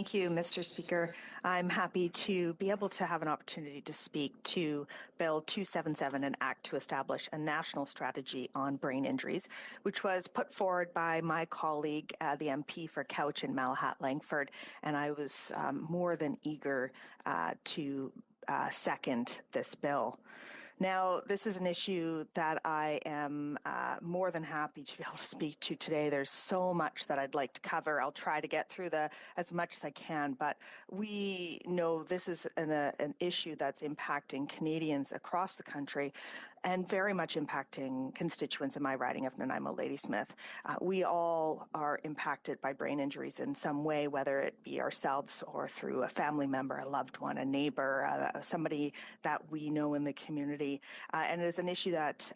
Thank you, Mr. Speaker. I'm happy to be able to have an opportunity to speak to Bill 277, an act to establish a national strategy on brain injuries, which was put forward by my colleague, the MP for Cowichan, Malahat, Langford, and I was more than eager to second this bill. Now, this is an issue that I am more than happy to be able to speak to today. There's so much that I'd like to cover. I'll try to get through as much as I can, but we know this is an issue that's impacting Canadians across the country and very much impacting constituents in my riding of Nanaimo, Ladysmith. We all are impacted by brain injuries in some way, whether it be ourselves or through a family member, a loved one, a neighbor, somebody that we know in the community. And it is an issue that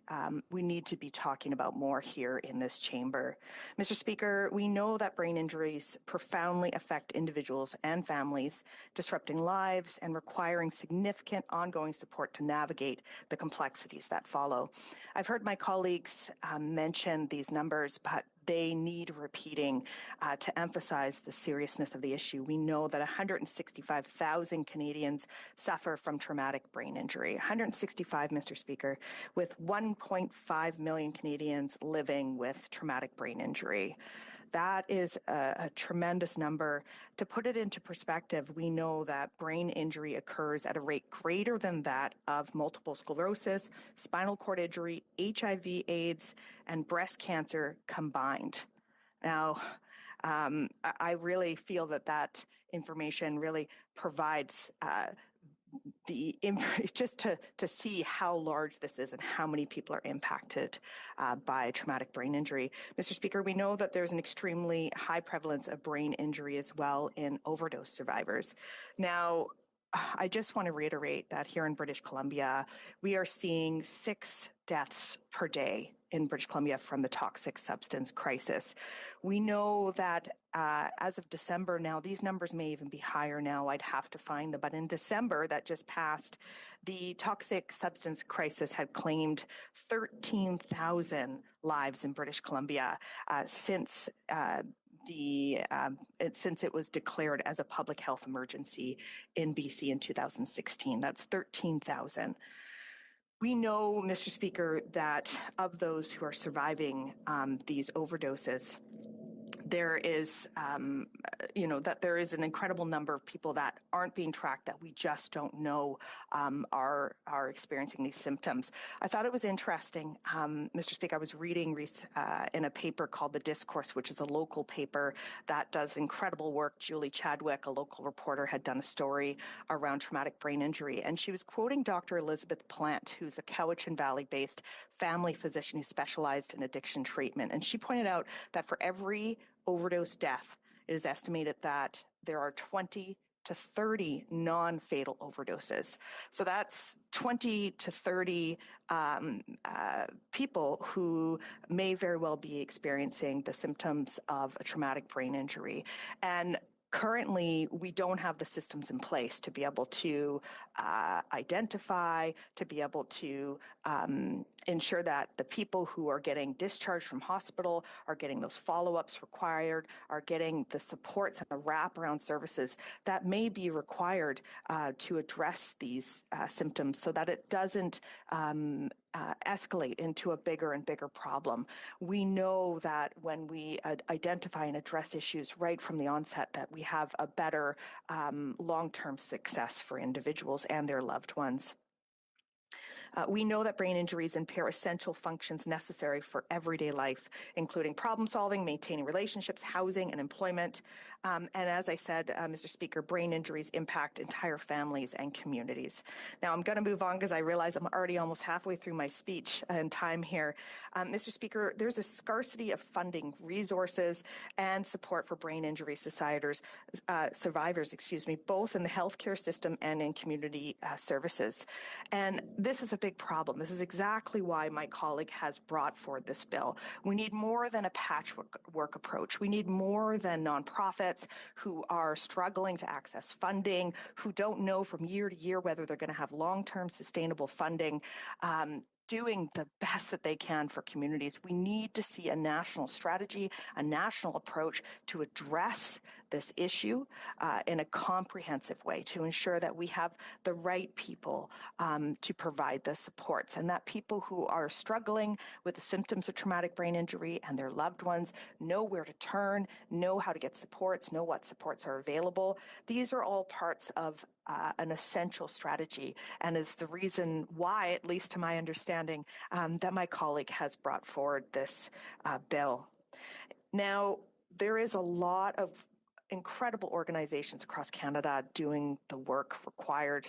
we need to be talking about more here in this chamber. Mr. Speaker, we know that brain injuries profoundly affect individuals and families, disrupting lives and requiring significant ongoing support to navigate the complexities that follow. I've heard my colleagues mention these numbers, but they need repeating to emphasize the seriousness of the issue. We know that 165,000 Canadians suffer from traumatic brain injury. 165, Mr. Speaker, with 1.5 million Canadians living with traumatic brain injury. That is a tremendous number. To put it into perspective, we know that brain injury occurs at a rate greater than that of multiple sclerosis, spinal cord injury, HIV/AIDS, and breast cancer combined. Now, I really feel that information really provides just to see how large this is and how many people are impacted by traumatic brain injury. Mr. Speaker, we know that there's an extremely high prevalence of brain injury as well in overdose survivors. Now, I just want to reiterate that here in British Columbia, we are seeing 6 deaths per day in British Columbia from the toxic substance crisis. We know that as of December now, these numbers may even be higher now. I'd have to find them. But in December that just passed, the toxic substance crisis had claimed 13,000 lives in British Columbia since it was declared as a public health emergency in BC in 2016. That's 13,000. We know, Mr. Speaker, that of those who are surviving these overdoses, there is, that there is an incredible number of people that aren't being tracked that we just don't know are experiencing these symptoms. I thought it was interesting, Mr. Speaker, I was reading in a paper called The Discourse, which is a local paper that does incredible work. Julie Chadwick, a local reporter, had done a story around traumatic brain injury, and she was quoting Dr. Elizabeth Plant, who's a Cowichan Valley-based family physician who specialized in addiction treatment. And she pointed out that for every overdose death, it is estimated that there are 20 to 30 non-fatal overdoses. So that's 20 to 30 people who may very well be experiencing the symptoms of a traumatic brain injury. And currently, we don't have the systems in place to be able to identify, to be able to ensure that the people who are getting discharged from hospital are getting those follow-ups required, are getting the supports and the wraparound services that may be required to address these symptoms so that it doesn't escalate into a bigger and bigger problem. We know that when we identify and address issues right from the onset, that we have a better long-term success for individuals and their loved ones. We know that brain injuries impair essential functions necessary for everyday life, including problem solving, maintaining relationships, housing, and employment. And as I said, Mr. Speaker, brain injuries impact entire families and communities. Now, I'm going to move on because I realize I'm already almost halfway through my speech and time here. Mr. Speaker, there's a scarcity of funding, resources, and support for brain injury survivors, both in the healthcare system and in community services. And this is a big problem. This is exactly why my colleague has brought forward this bill. We need more than a patchwork approach. We need more than nonprofits who are struggling to access funding, who don't know from year to year whether they're going to have long-term sustainable funding. doing the best that they can for communities. We need to see a national strategy, a national approach to address this issue in a comprehensive way, to ensure that we have the right people to provide the supports, and that people who are struggling with the symptoms of traumatic brain injury and their loved ones know where to turn, know how to get supports, know what supports are available. These are all parts of an essential strategy, and is the reason why, at least to my understanding, that my colleague has brought forward this bill. Now, there is a lot of incredible organizations across Canada doing the work required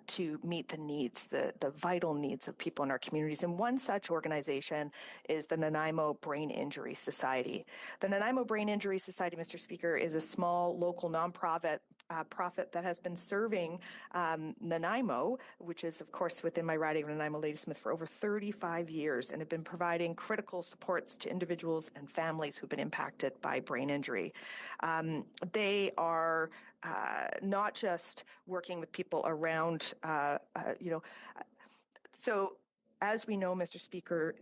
to meet the needs, the vital needs of people in our communities. And one such organization is the Nanaimo Brain Injury Society. The Nanaimo Brain Injury Society, Mr. Speaker, is a small local nonprofit that has been serving Nanaimo, which is, of course, within my riding of Nanaimo Ladysmith, for over 35 years, and have been providing critical supports to individuals and families who've been impacted by brain injury. They are not just working with people around, so as we know, Mr. Speaker,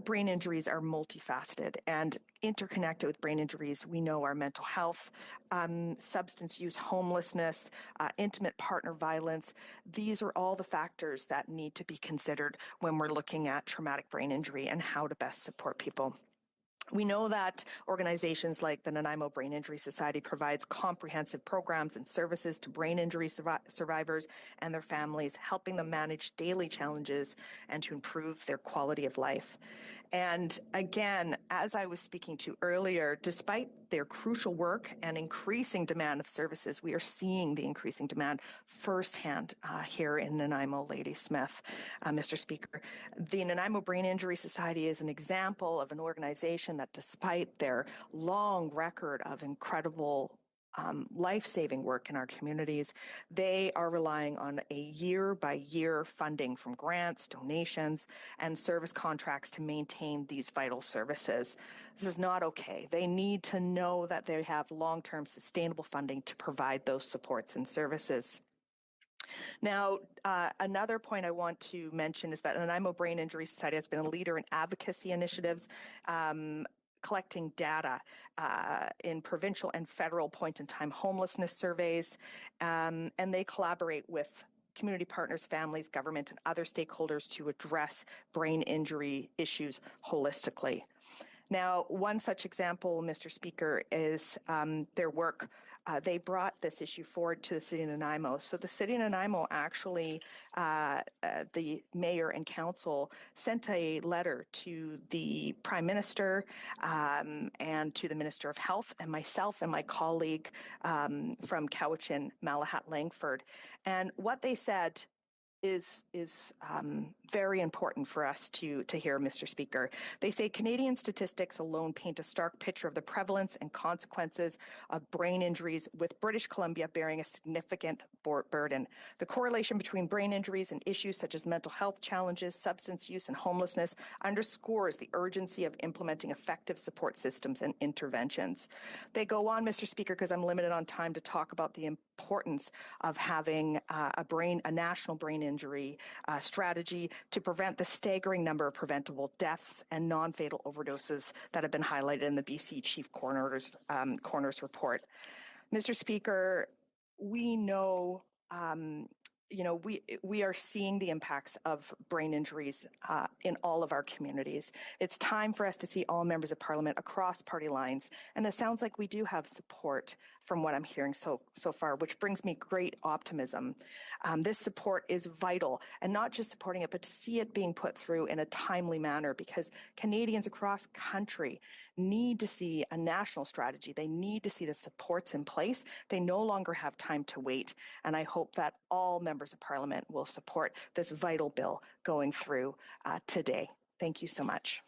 brain injuries are multifaceted, and interconnected with brain injuries, we know our mental health, substance use, homelessness, intimate partner violence. These are all the factors that need to be considered when we're looking at traumatic brain injury and how to best support people. We know that organizations like the Nanaimo Brain Injury Society provides comprehensive programs and services to brain injury survivors and their families, helping them manage daily challenges and to improve their quality of life. And again, as I was speaking to earlier, despite their crucial work and increasing demand of services, we are seeing the increasing demand firsthand here in Nanaimo Ladysmith, Mr. Speaker. The Nanaimo Brain Injury Society is an example of an organization that, despite their long record of incredible life-saving work in our communities, they are relying on a year-by-year funding from grants, donations, and service contracts to maintain these vital services. This is not okay. They need to know that they have long-term sustainable funding to provide those supports and services. Now, another point I want to mention is that the Nanaimo Brain Injury Society has been a leader in advocacy initiatives, collecting data in provincial and federal point-in-time homelessness surveys, and they collaborate with community partners, families, government, and other stakeholders to address brain injury issues holistically. Now, one such example, Mr. Speaker, is their work. They brought this issue forward to the City of Nanaimo. So the City of Nanaimo actually, the mayor and council sent a letter to the Prime Minister and to the Minister of Health and myself and my colleague from Cowichan, Malahat, Langford. And what they said is very important for us to hear, Mr. Speaker. They say Canadian statistics alone paint a stark picture of the prevalence and consequences of brain injuries, with British Columbia bearing a significant burden. The correlation between brain injuries and issues such as mental health challenges, substance use, and homelessness underscores the urgency of implementing effective support systems and interventions. They go on, Mr. Speaker, because I'm limited on time, to talk about the importance of having a national brain injury strategy to prevent the staggering number of preventable deaths and non-fatal overdoses that have been highlighted in the BC Chief Coroner's report. Mr. Speaker, we know we are seeing the impacts of brain injuries in all of our communities. It's time for us to see all members of Parliament across party lines, and it sounds like we do have support from what I'm hearing so far, which brings me great optimism. This support is vital, and not just supporting it, but to see it being put through in a timely manner, because Canadians across country need to see a national strategy. They need to see the supports in place. They no longer have time to wait, and I hope that all members of Parliament will support this vital bill going through today. Thank you so much.